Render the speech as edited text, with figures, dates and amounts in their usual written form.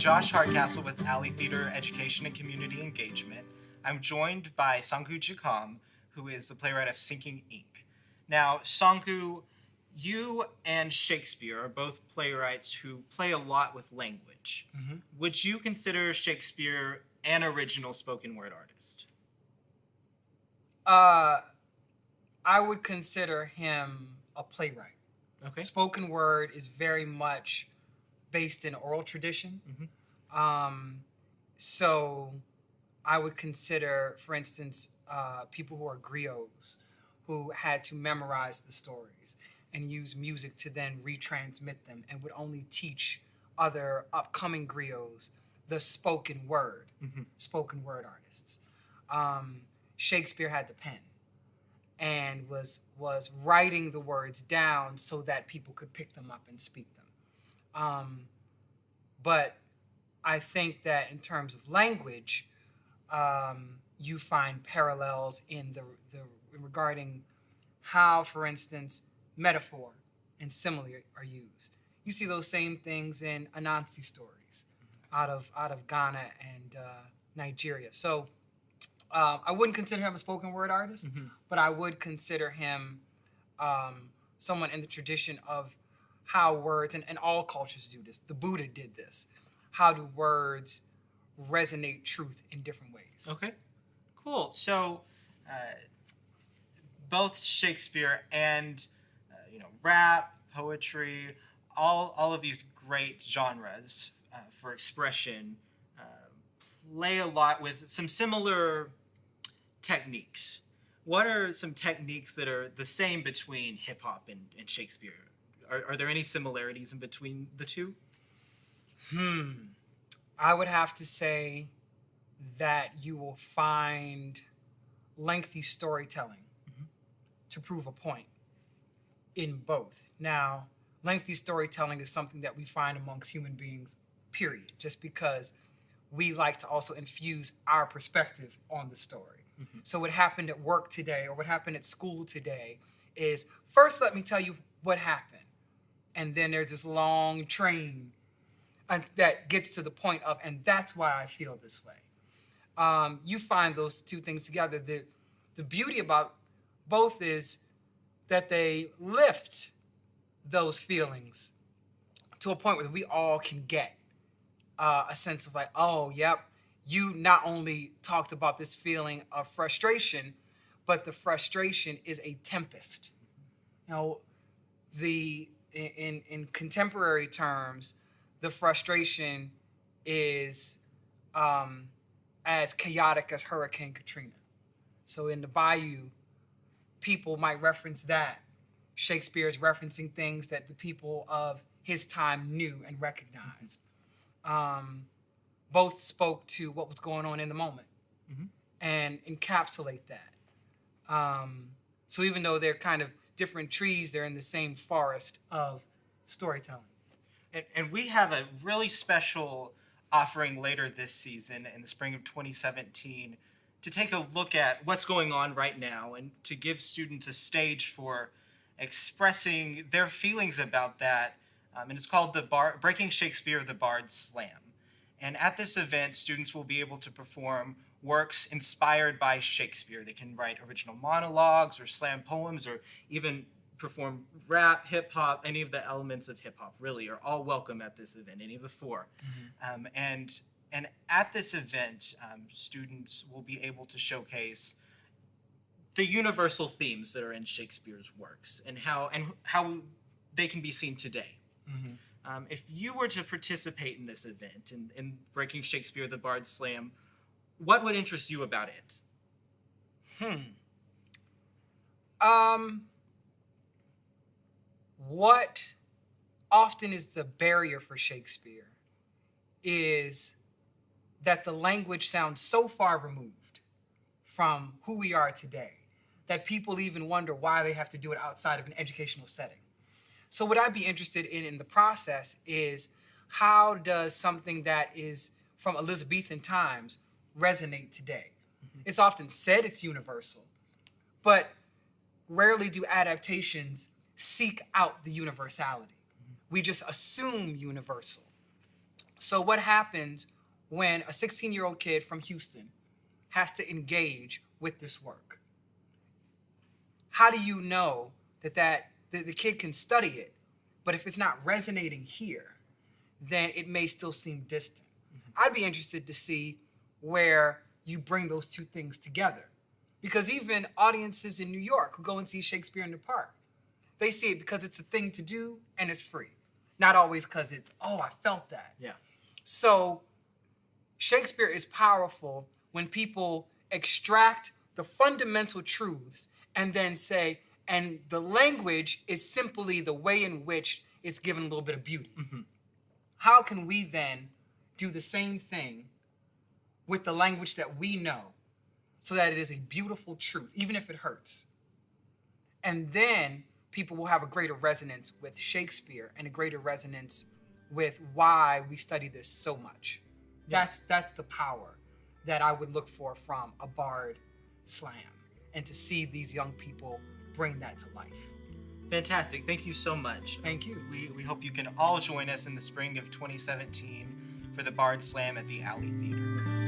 Josh Hardcastle with Alley Theater Education and Community Engagement. I'm joined by Sanggu Jikam, who is the playwright of Sinking Ink. Now, Sanggu, you and Shakespeare are both playwrights who play a lot with language. Mm-hmm. Would you consider Shakespeare an original spoken word artist? I would consider him a playwright. Okay. Spoken word is very much based in oral tradition. Mm-hmm. So I would consider, for instance, people who are griots, who had to memorize the stories and use music to then retransmit them, and would only teach other upcoming griots the spoken word artists. Shakespeare had the pen and was writing the words down so that people could pick them up and speak them. But I think that in terms of language, you find parallels in the regarding how, for instance, metaphor and simile are used. You see those same things in Anansi stories out of Ghana and Nigeria. So I wouldn't consider him a spoken word artist, but I would consider him someone in the tradition of how words, and all cultures do this. The Buddha did this. How do words resonate truth in different ways? Okay, cool. So both Shakespeare and rap, poetry, all of these great genres for expression play a lot with some similar techniques. What are some techniques that are the same between hip hop and Shakespeare? Are there any similarities in between the two? I would have to say that you will find lengthy storytelling to prove a point in both. Now, lengthy storytelling is something that we find amongst human beings, period, just because we like to also infuse our perspective on the story. So what happened at work today or what happened at school today is, first let me tell you what happened. And then there's this long train that gets to the point of, and that's why I feel this way. You find those two things together. The beauty about both is that they lift those feelings to a point where we all can get a sense of like, oh, yep, you not only talked about this feeling of frustration, but the frustration is a tempest. In contemporary terms, the frustration is as chaotic as Hurricane Katrina. So in the Bayou, people might reference that. Shakespeare is referencing things that the people of his time knew and recognized. Both spoke to what was going on in the moment and encapsulate that. So even though they're kind of different trees, they're in the same forest of storytelling. And we have a really special offering later this season in the spring of 2017 to take a look at what's going on right now and to give students a stage for expressing their feelings about that. And it's called Breaking Shakespeare, the Bards Slam. And at this event, students will be able to perform works inspired by Shakespeare. They can write original monologues or slam poems or even perform rap, hip hop. Any of the elements of hip hop really are all welcome at this event, any of the four. And at this event, students will be able to showcase the universal themes that are in Shakespeare's works and how they can be seen today. If you were to participate in this event, in Breaking Shakespeare, the Bard Slam, what would interest you about it? What often is the barrier for Shakespeare is that the language sounds so far removed from who we are today that people even wonder why they have to do it outside of an educational setting. So what I'd be interested in the process is, how does something that is from Elizabethan times resonate today? It's often said it's universal, but rarely do adaptations seek out the universality. We just assume universal. So what happens when a 16-year-old kid from Houston has to engage with this work? How do you know that the kid can study it, but if it's not resonating here, then it may still seem distant? I'd be interested to see where you bring those two things together. Because even audiences in New York who go and see Shakespeare in the Park, they see it because it's a thing to do and it's free. Not always because it's, oh, I felt that. Yeah. So Shakespeare is powerful when people extract the fundamental truths and then say, and the language is simply the way in which it's given a little bit of beauty. How can we then do the same thing with the language that we know so that it is a beautiful truth, even if it hurts? And then people will have a greater resonance with Shakespeare and a greater resonance with why we study this so much. Yeah. That's the power that I would look for from a Bard slam, and to see these young people bring that to life. Fantastic. Thank you so much. Thank you. We hope you can all join us in the spring of 2017 for the Bard Slam at the Alley Theater.